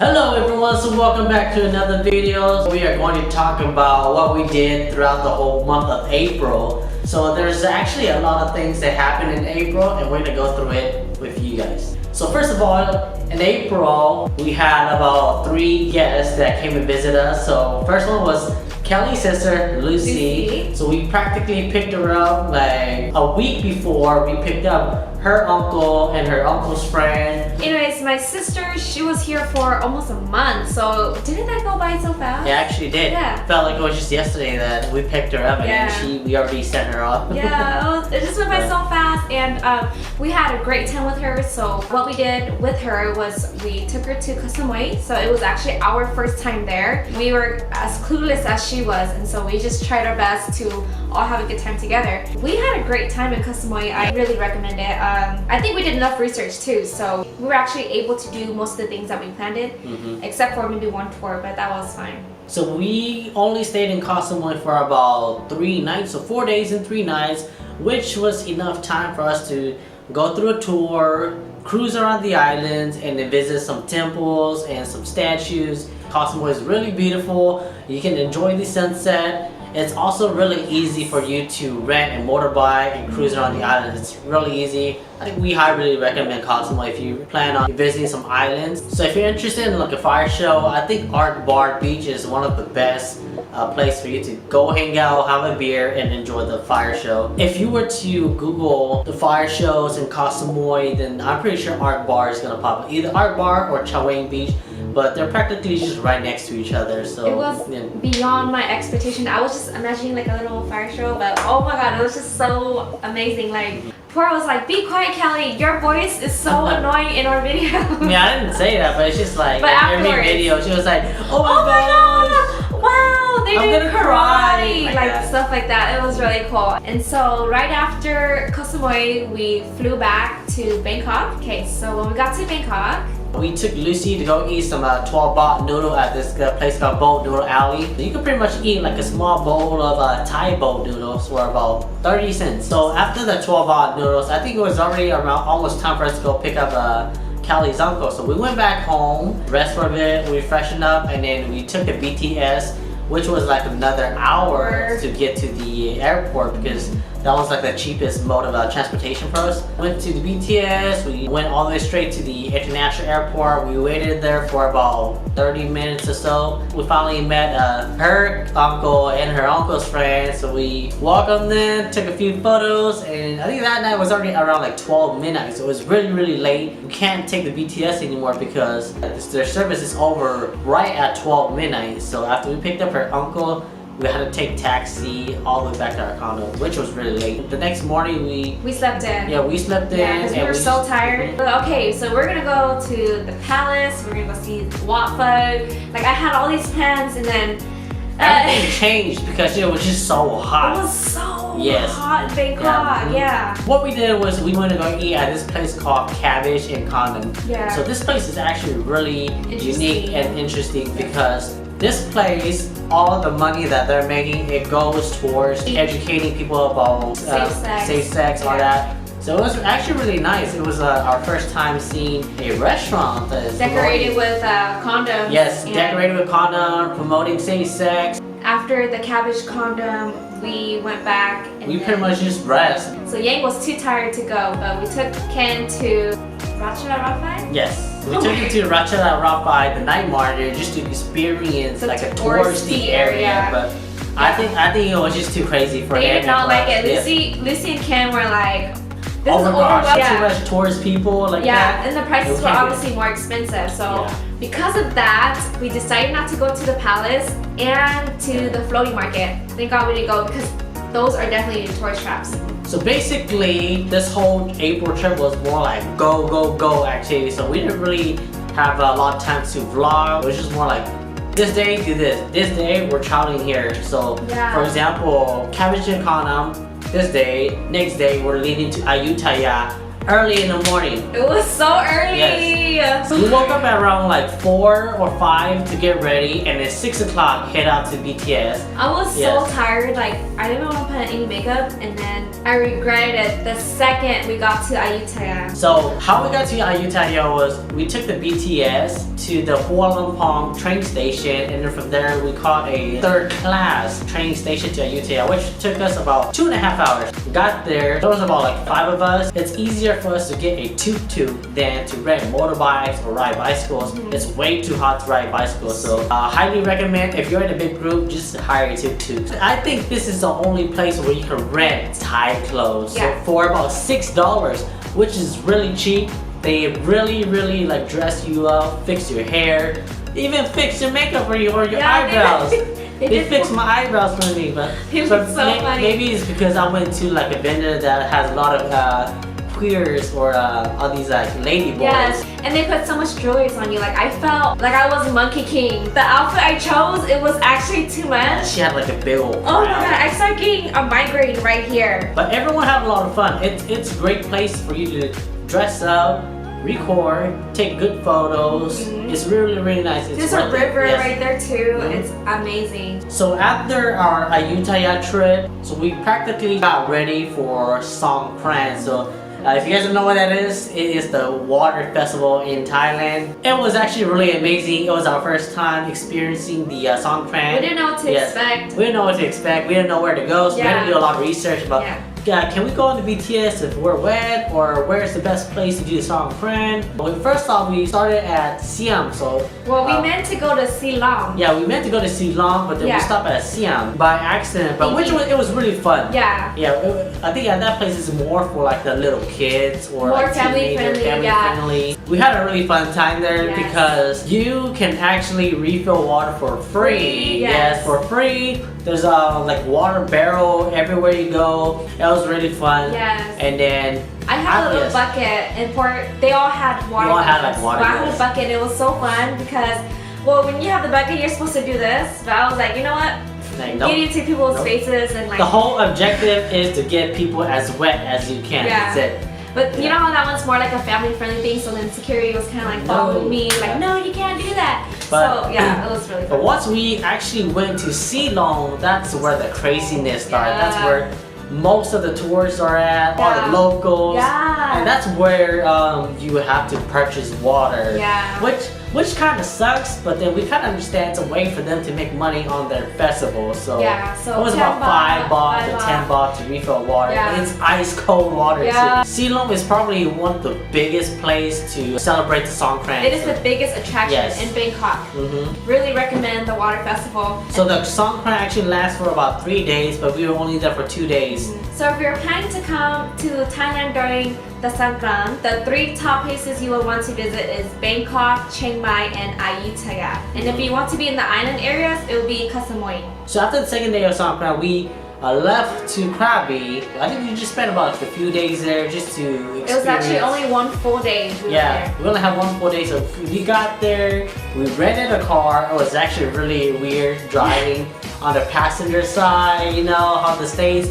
Hello everyone, so welcome back to another video. We are going to talk about what we did throughout the whole month of April. So there's actually a lot of things that happened in April and we're going to go through it with you guys. So first of all, in April, we had about 3 guests that came and visit us. So first one was Kelly's sister, Lucy. So we practically picked her up like a week before we picked up her uncle and her uncle's friend. Anyways, my sister, she was here for almost a month, so didn't that go by so fast? It actually did. Yeah. Felt like it was just yesterday that we picked her up and we already sent her off. Yeah, it just went by so fast, and we had a great time with her. So what we did with her was we took her to Koh Samui. So it was actually our first time there. We were as clueless as she was, and so we just tried our best to all have a good time together. We had a great time in Koh Samui. I really recommend it. I think we did enough research too, so we were actually able to do most of the things that we planned it, except for maybe one tour, but that was fine. So we only stayed in Koh Samui for about 3 nights, so 4 days and 3 nights, which was enough time for us to go through a tour, cruise around the islands, and then visit some temples and some statues. Koh Samui is really beautiful. You can enjoy the sunset. It's also really easy for you to rent a motorbike and cruise around the island. It's really easy. I think we highly recommend Koh Samui if you plan on visiting some islands. So if you're interested in like a fire show, I think Art Bar Beach is one of the best place for you to go hang out, have a beer, and enjoy the fire show. If you were to Google the fire shows in Koh Samui, then I'm pretty sure Art Bar is gonna pop up. Either Art Bar or Chiang Beach, but they're practically just right next to each other. So it was beyond my expectation. I was just imagining like a little fire show, but oh my god, it was just so amazing. Like Poor was like, "Be quiet, Kelly. Your voice is so annoying in our video." I mean, I didn't say that, but it's just like but every video she was like, "Oh my god, wow, they did karate," like that. Stuff like that. It was really cool. And so right after Koh Samui, we flew back to Bangkok. Okay, so when we got to Bangkok, we took Lucy to go eat some 12 baht noodle at this place called Boat Noodle Alley. You can pretty much eat like a small bowl of Thai boat noodles for about 30 cents. So after the 12 baht noodles, I think it was already around almost time for us to go pick up Kelly's uncle. So we went back home, rest for a bit, we freshened up, and then we took the BTS, which was like another hour to get to the airport because that was like the cheapest mode of transportation for us. Went to the BTS, we went all the way straight to the international airport. We waited there for about 30 minutes or so. We finally met her uncle and her uncle's friend, so we welcomed them, took a few photos, and I think that night was already around like 12 midnight, so it was really, really late. We can't take the BTS anymore because their service is over right at 12 midnight. So after we picked up her uncle, we had to take taxi all the way back to our condo, which was really late. The next morning we slept in. Yeah, we slept in. Yeah, because we were so tired. Okay, so we're gonna go to the palace. We're gonna go see Wat Phật. Like I had all these plans, and then everything changed because it was just so hot. It was so hot in Bangkok. Yeah. What we did was we went to go eat at this place called Cabbage and Condom. Yeah. So this place is actually really unique and interesting because this place, all the money that they're making, it goes towards educating people about safe sex, all that. So it was actually really nice. It was our first time seeing a restaurant that is decorated with condoms. Yes, decorated with condom, promoting safe sex. After the Cabbage Condom, we went back and we pretty much just rest. So Yang was too tired to go, but we took Ken to Ratchathani? Yes. We took him to Ratchathani, the night market, just to experience like a touristy area. But I think it was just too crazy for him. They did not like it. Lucy and Ken were like, this is gosh, too much tourist people like that. And the prices were obviously more expensive. So because of that, we decided not to go to the palace and to the floating market. Thank God we didn't go because those are definitely tourist traps. So basically, this whole April trip was more like go, go, go actually. So we didn't really have a lot of time to vlog. It was just more like, this day do this day we're traveling here. So for example, Cabbage and Condom, this day, next day we're leaving to Ayutthaya, early in the morning. It was so early. Yes. So we woke up at around like 4 or 5 to get ready, and then 6 o'clock head out to BTS. I was so tired, like I didn't want to put on any makeup, and then I regretted it the second we got to Ayutthaya. So how we got to Ayutthaya was we took the BTS to the Hua Lamphong train station, and then from there we caught a third class train station to Ayutthaya, which took us about 2.5 hours. Got there, there was about like 5 of us. It's easier for us to get a tuk-tuk than to rent motorbikes or ride bicycles. It's way too hot to ride bicycles, so highly recommend if you're in a big group, just hire a tuk-tuk. I think this is the only place where you can rent Thai clothes. So for about $6, which is really cheap, they really like dress you up, fix your hair, even fix your makeup or your eyebrows. They fixed my eyebrows for me, but maybe it's because I went to like a vendor that has a lot of queers or all these like lady boys. Yes, and they put so much jewelry on you. Like I felt like I was Monkey King. The outfit I chose, it was actually too much. She had like a big old Oh my god, I started getting a migraine right here. But everyone had a lot of fun. It's a great place for you to dress up, record, take good photos. It's really nice. There's a river right there too. It's amazing. So after our Ayutthaya trip, so we practically got ready for Songkran. So if you guys don't know what that is, it is the water festival in Thailand. It was actually really amazing. It was our first time experiencing the Songkran. We didn't know what to expect. We didn't know what to expect. We didn't know where to go, so we had to do a lot of research about can we go on the BTS if we're wet, or where's the best place to do the Songkran? Well, first off, we started at Siam. So we meant to go to Silong. Yeah, we meant to go to Silong, but then we stopped at Siam by accident. But it was really fun. Yeah. I think that place is more for like the little kids or more like family friendly. We had a really fun time there because you can actually refill water for free. Yes, for free. There's like water barrel everywhere you go. That was really fun. Yes. And then I had a little bucket, and they all had water. We all had like water. So I had a bucket. It was so fun because, well, when you have the bucket, you're supposed to do this. But I was like, you know what? Get into people's faces and like. The whole objective is to get people as wet as you can. That's it. But you know how that one's more like a family-friendly thing, so then security was kind of like following me, like, no, you can't do that. But, so yeah, it was really fun. But once we actually went to Silong, that's where the craziness started. That's where most of the tourists are at, all the locals. And that's where you have to purchase water. Which kind of sucks, but then we kind of understand it's a way for them to make money on their festival. So, so it was about 5 baht to 10 baht to refill water. It's ice cold water too. Silong is probably one of the biggest places to celebrate the Songkran. It is the biggest attraction in Bangkok. Really recommend the water festival. So the Songkran actually lasts for about 3 days, but we were only there for 2 days. So if you're planning to come to Thailand during the Songkran, the 3 top places you will want to visit is Bangkok, Chiang Mai, and Ayutthaya. And if you want to be in the island areas, it will be Koh Samui. So after the second day of Songkran, we left to Krabi. I think we just spent about a few days there just to experience. It was actually only 1 full day we were there. We only had 1 full day, so we got there, we rented a car. It was actually really weird driving on the passenger side, you know, how the States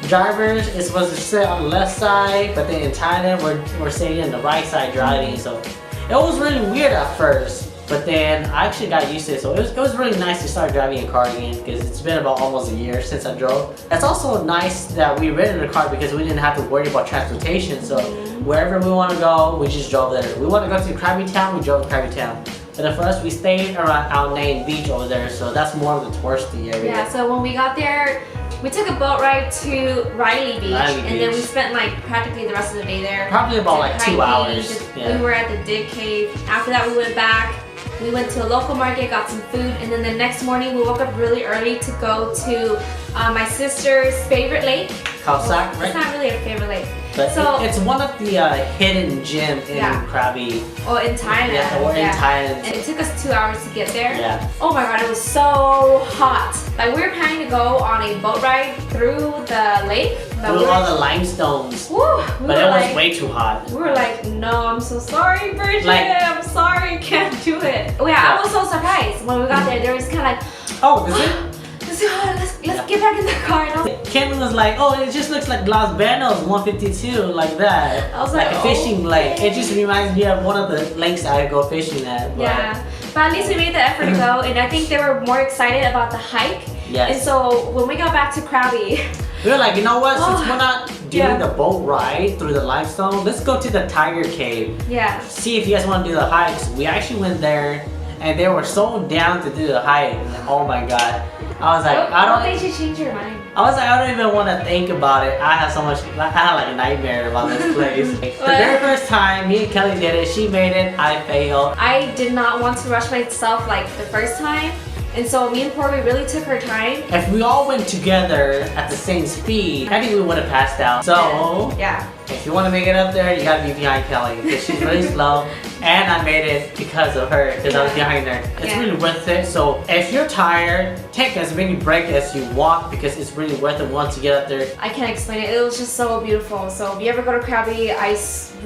drivers is supposed to sit on the left side, but then in Thailand we're sitting on the right side driving, so it was really weird at first, but then I actually got used to it. So it was really nice to start driving a car again, because it's been about almost a year since I drove. It's also nice that we rented a car because we didn't have to worry about transportation, so wherever we want to go, we just drove there. We want to go to Krabi town, we drove to Krabi town. But then for us, we stayed around Ao Nang beach over there, so that's more of the touristy area. Yeah, so when we got there, we took a boat ride to Rai Beach, and then we spent like practically the rest of the day there. Probably about like 2 hours. We were at the Dig Cave. After that, we went back. We went to a local market, got some food, and then the next morning we woke up really early to go to my sister's favorite lake. Khao Sak, right? It's not really a favorite lake. But it's one of the hidden gems in Krabi. Or in Thailand. Yeah, or in Thailand. And it took us 2 hours to get there. Yeah. Oh my god, it was so hot. Like we were planning to go on a boat ride through the lake. Through all the limestones. Woo, but it was way too hot. We were like, no, I'm so sorry, Bridget. I'm sorry, I can't do it. Oh yeah, I was so surprised when we got there. There was kind of like, oh, is it? This let's get back in the car. And I was, Ken was like, oh, it just looks like Las Vegas 152, like that. I was like like, a fishing okay. lake. It just reminds me of one of the lakes I go fishing at. But yeah, but at least we made the effort to go, and I think they were more excited about the hike. Yes. And so when we got back to Krabi, we were like, you know what? Since we're not doing Yeah. the boat ride through the limestone, let's go to the Tiger Cave. yeah, See if you guys want to do the hikes. We actually went there, and they were so down to do the hike. Oh my god! I was like, what made you change your mind? I was like, I don't even want to think about it. I had so much. I had like a nightmare about this place. The very first time me and Kelly did it, she made it. I failed. I did not want to rush myself like the first time, and so me and Corby really took our time. If we all went together at the same speed, I think we would have passed out. So, Yeah. if you want to make it up there, you gotta be behind Kelly because she's really slow. And I made it because of her, because I was behind her. It's Yeah. really worth it. So if you're tired, take as many breaks as you want because it's really worth it once you get up there. I can't explain it. It was just so beautiful. So if you ever go to Krabi, I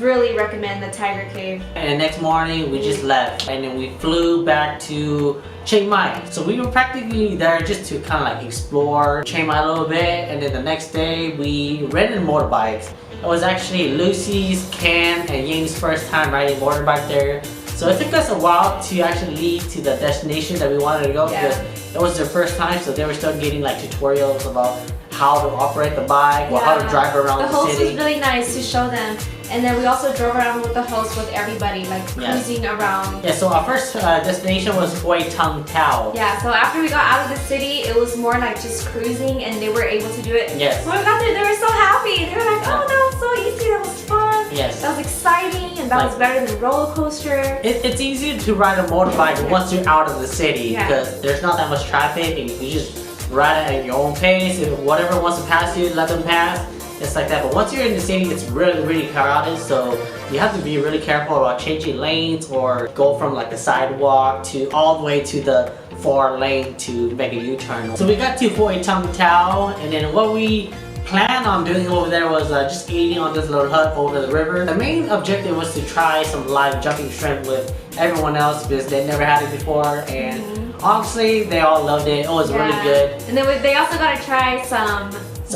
really recommend the Tiger Cave. And the next morning, we just left. And then we flew back to Chiang Mai. So we were practically there just to kind of like explore Chiang Mai a little bit. And then the next day, we rented motorbikes. It was actually Lucy's, Ken, and Ying's first time riding motorbike there. So it took us a while to actually lead to the destination that we wanted to go because it was their first time, so they were still getting like tutorials about how to operate the bike or how to drive around the the host city. was really nice to show them. And then we also drove around with the host with everybody, like cruising around. Yeah, so our first destination was Hoi Tung Tao. Yeah, so after we got out of the city, it was more like just cruising and they were able to do it. Yes. When we got there, they were so happy. They were like, oh, that was so easy, that was fun. Yes. That was exciting and that was better than roller coaster. It's easier to ride a motorbike once you're out of the city because there's not that much traffic and you just ride it at your own pace. If whatever wants to pass you, let them pass. It's like that. But once you're in the city, it's really, really crowded. So you have to be really careful about changing lanes or go from like the sidewalk to all the way to the far lane to make a U-turn. So we got to Hoi Tung Tao, and then what we planned on doing over there was just eating on this little hut over the river. The main objective was to try some live jumping shrimp with everyone else because they never had it before, and honestly, they all loved it. It was really good. And then they also got to try some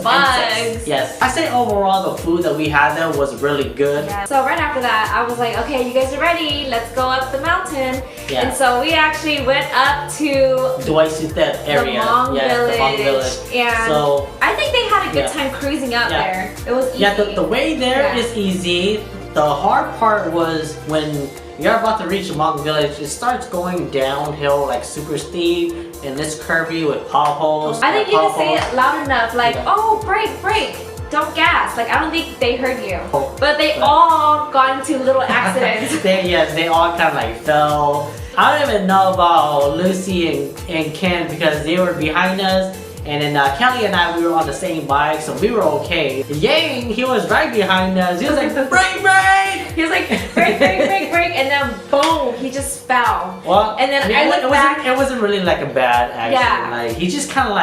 bugs. Insects. Yes. I say overall the food that we had there was really good. Yeah. So right after that, I was like, okay, you guys are ready. Let's go up the mountain. Yeah. And so we actually went up to Doi Sutet area. the Hmong village. The Hmong village. And so I think they had a good time cruising up there. It was easy. Yeah, the way there is easy. The hard part was when you're about to reach the Hmong village, it starts going downhill like super steep and it's curvy with potholes. I think you didn't say it loud enough, like, oh, brake, don't gas. Like, I don't think they heard you. But they all got into little accidents. they all kind of like fell. I don't even know about Lucy and Ken because they were behind us. And then Kelly and I, we were on the same bike, so we were okay. Yang, he was right behind us. He was like, brake! He was like, brake, and then boom, he just fell. Well, and then I looked back. It wasn't really like a bad accident. Yeah. Like he just kind of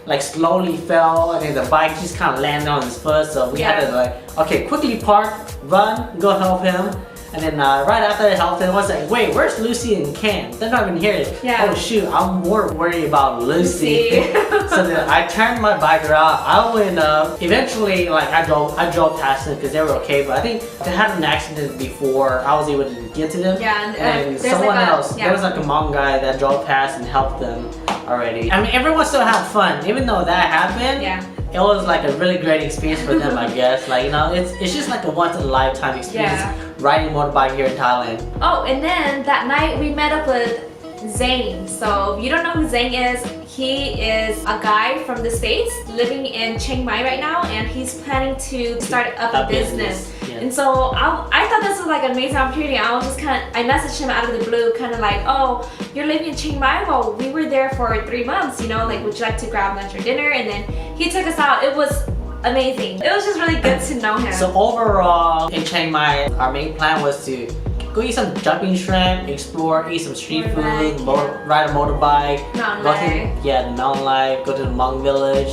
like slowly fell, and then the bike just kind of landed on his foot. So we had to like, okay, quickly park, run, go help him. And then right after I helped him, I was like, wait, where's Lucy and Ken? They're not even here. Yeah. Oh shoot, I'm more worried about Lucy. So then I turned my bike around, I went up. Eventually, like I drove past them because they were okay, but I think they had an accident before I was able to get to them. Yeah, and someone else, there was like a Hmong guy that drove past and helped them already. I mean, everyone still had fun, even though that happened. Yeah. It was like a really great experience for them, I guess. Like, you know, it's just like a once in a lifetime experience riding motorbike here in Thailand. Oh, and then that night we met up with Zane. So if you don't know who Zane is, he is a guy from the States living in Chiang Mai right now, and he's planning to start up a business. Yeah. And so I thought this was like an amazing opportunity. I was just I messaged him out of the blue, kind of like, oh, you're living in Chiang Mai? Well, we were there for 3 months, you know, like, would you like to grab lunch or dinner? And then he took us out. It was amazing. It was just really good to know him. So overall, in Chiang Mai, our main plan was to go eat some jumping shrimp, explore, eat some street food, ride a motorbike, the mountain life, go to the Hmong village.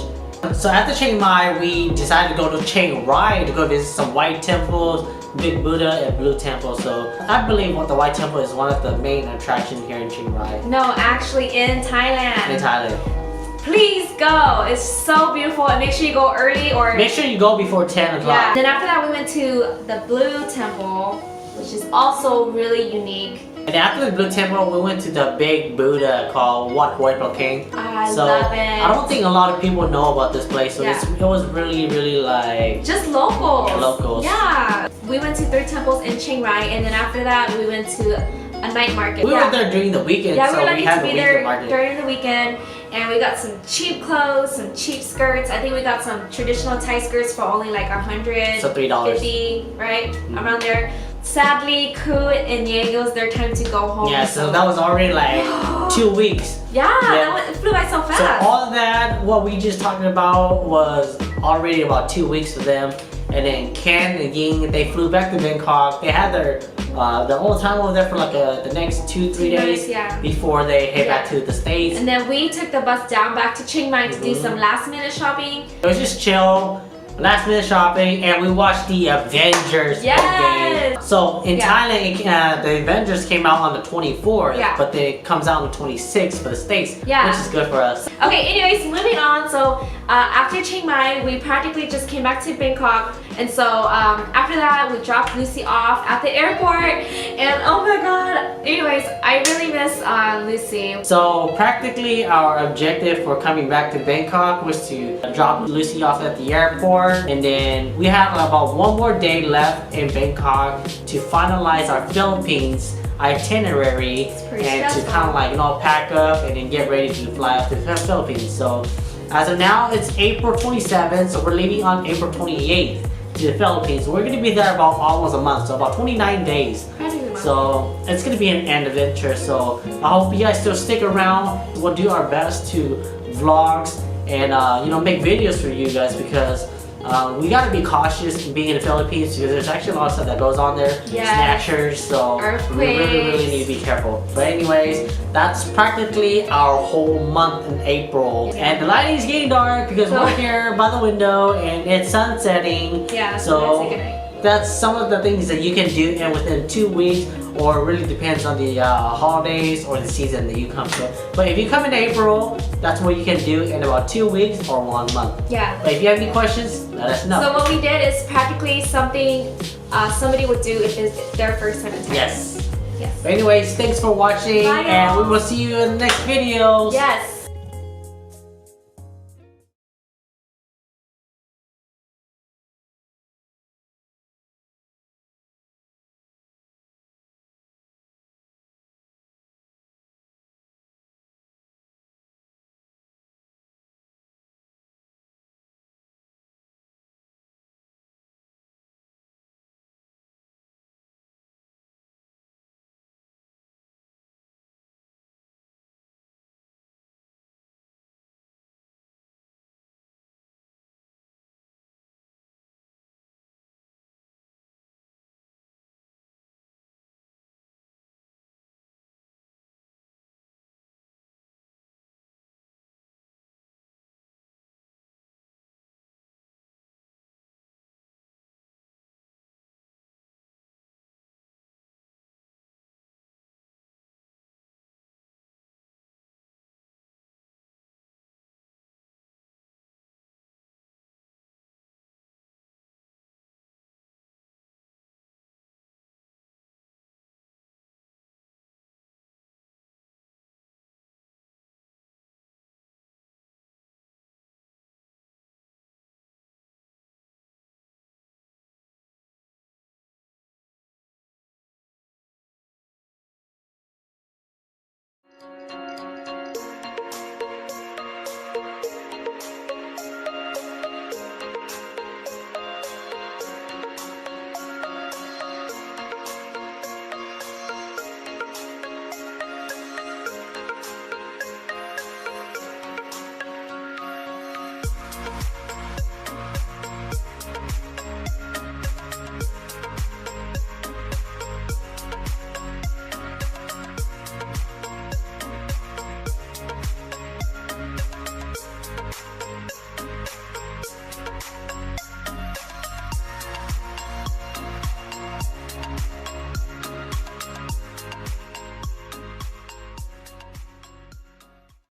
So after Chiang Mai, we decided to go to Chiang Rai to go visit some white temples, Big Buddha and Blue Temple. So I believe the White Temple is one of the main attractions here in Chiang Rai. No, actually in Thailand. In Thailand. please go. It's so beautiful, and make sure you go early or Make sure you go before 10 o'clock. yeah. Then after that, we went to the Blue Temple, which is also really unique. And after the Blue Temple, we went to the big Buddha called Wat Royal King. I love it. I don't think a lot of people know about this place, so Yeah. it was really, really like Just locals. Yeah, locals. Yeah. We went to 3 temples in Chiang Rai, and then after that, we went to a night market. we were there during the weekend, Yeah, so we were we lucky had to the be weekend there market. during the weekend, and we got some cheap clothes, some cheap skirts. I think we got some traditional Thai skirts for only like $100, So $3. 50, right? Around there. Sadly, Koo and Diego, it's their time to go home. Yeah, so that was already like 2 weeks. Yeah, it flew by so fast. So all of that, what we just talked about, was already about 2 weeks for them. And then Ken and Ying, they flew back to Bangkok. They had their whole time over there for like the next 2-3 days yeah. before they head back to the States. And then we took the bus down back to Chiang Mai to do some last minute shopping. It was just chill, last minute shopping, and we watched the Avengers Yes! Endgame. So in Thailand, the Avengers came out on the 24th, Yeah. but it comes out on the 26th for the States, Yeah. which is good for us. Okay, anyways, moving on. So after Chiang Mai, we practically just came back to Bangkok. And so after that, we dropped Lucy off at the airport. And oh my god. Anyways, I really miss Lucy. So practically our objective for coming back to Bangkok was to drop Lucy off at the airport, and then we have about 1 more day left in Bangkok to finalize our Philippines itinerary pretty and to stressful. kind of like pack up and then get ready to fly out to the Philippines. So as of now, it's April 27th, so we're leaving on April 28th to the Philippines. We're going to be there about almost a month, so about 29 days. So it's gonna be an adventure. So I hope you guys still stick around. We'll do our best to vlogs and make videos for you guys, because we gotta be cautious being in the Philippines, because there's actually a lot of stuff that goes on there. Yes. Snatchers, so we really need to be careful. But anyways, that's practically our whole month in April. Yeah. And the lighting is getting dark because we're here by the window and it's sun setting. Yeah, So that's some of the things that you can do within 2 weeks, or it really depends on the holidays or the season that you come to. But if you come in April, that's what you can do in about 2 weeks or 1 month. Yeah. But if you have any questions, let us know. So what we did is practically something somebody would do if it's their first time in Thailand. Yes. Yes. But anyways, thanks for watching, Bye, and we y'all. will see you in the next video. Yes.